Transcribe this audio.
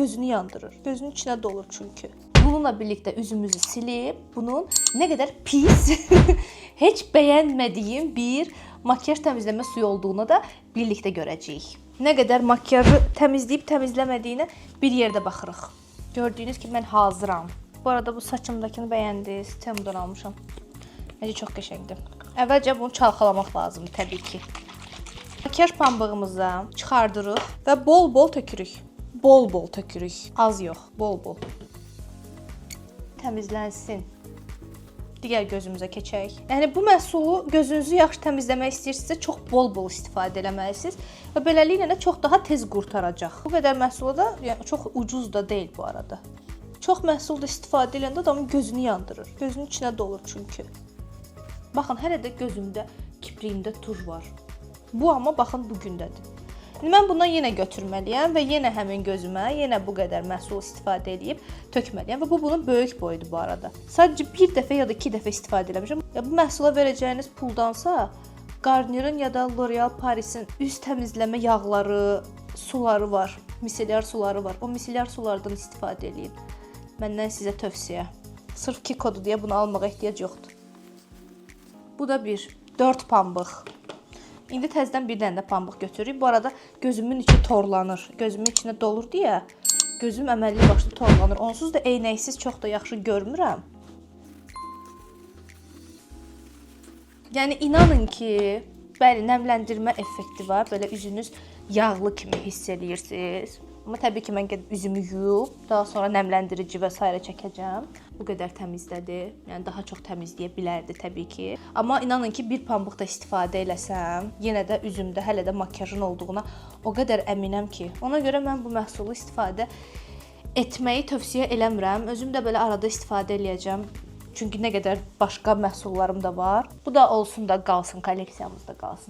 gözünü yandırır. Gözünün içine dolur çünkü. Bununla birlikte üzümüzü silip bunun ne kadar pis, hiç beğenmediğim bir makyaj temizleme suyu olduğunu da birlikte görəcəyik. Ne kadar makyajı temizleyip temizlemediğine bir yerde baxırıq. Gördüğünüz gibi ben hazıram. Bu arada bu saçımdakini beğendiniz. Temu'dan almışam. Bence çok qəşəngdir. Əvvəlcə bunu çalxalamaq lazımdır təbii ki. Makyaj pambığımızı çıxardırıq və bol-bol tökürük. Bol-bol tökürük. Az yox, bol-bol. Təmizlənsin. Digər gözümüzə keçək. Yəni bu məhsulu gözünüzü yaxşı təmizləmək istəyirsinizsə çox bol-bol istifadə etməlisiniz və beləliklə də çox daha tez qurtaracaq. Bu qədər məhsula da yəni çox ucuz da deyil bu arada. Çox məhsulda istifadə edəndə adamın gözünü yandırır. Gözünün içinə dolur çünki. Baxın, hələ də gözümdə, kipriyimdə tur var. Bu amma baxın bu gündədir. Mən bundan yenə götürməliyəm və yenə həmin gözümə yenə bu qədər məhsul istifadə edib tökməliyəm və bu bunun böyük boyudur bu arada. Sadəcə bir dəfə ya da 2 dəfə istifadə etmişəm. Bu məhsula verəcəyiniz puldansa Garnier'in ya da L'Oreal Paris'in üz təmizləmə yağları, suları var, misellar suları var. O misellar sulardan istifadə edin. Məndən sizə tövsiyə. Sırf Kiko'dur deyə bunu almağa ehtiyac yoxdur. Bu da 4 pambıq. İndi təzədən bir dənə də pambıq götürürük. Bu arada gözümün içi torlanır. Gözümün içinə dolur deyə gözüm əməlli başlı torlanır. Onsuz da eynəksiz çox da yaxşı görmürəm. Yəni inanın ki, bəli, nəmləndirmə effekti var. Belə üzünüz yağlı kimi hiss edirsiniz. Amma təbii ki, mən gedib üzümü yuyub, daha sonra nəmləndirici və s. çəkəcəm. Bu qədər təmizlədi. Yəni daha çox təmizləyə bilərdi təbii ki. Amma inanın ki, bir pambıq da istifadə eləsəm, yenə də üzümdə hələ də makyajın olduğuna o qədər əminəm ki, ona görə mən bu məhsulu istifadə etməyi tövsiyə eləmirəm. Özüm də belə arada istifadə eləyəcəm. Çünki nə qədər başqa məhsullarım da var. Bu da olsun da qalsın, kolleksiyamızda qalsın.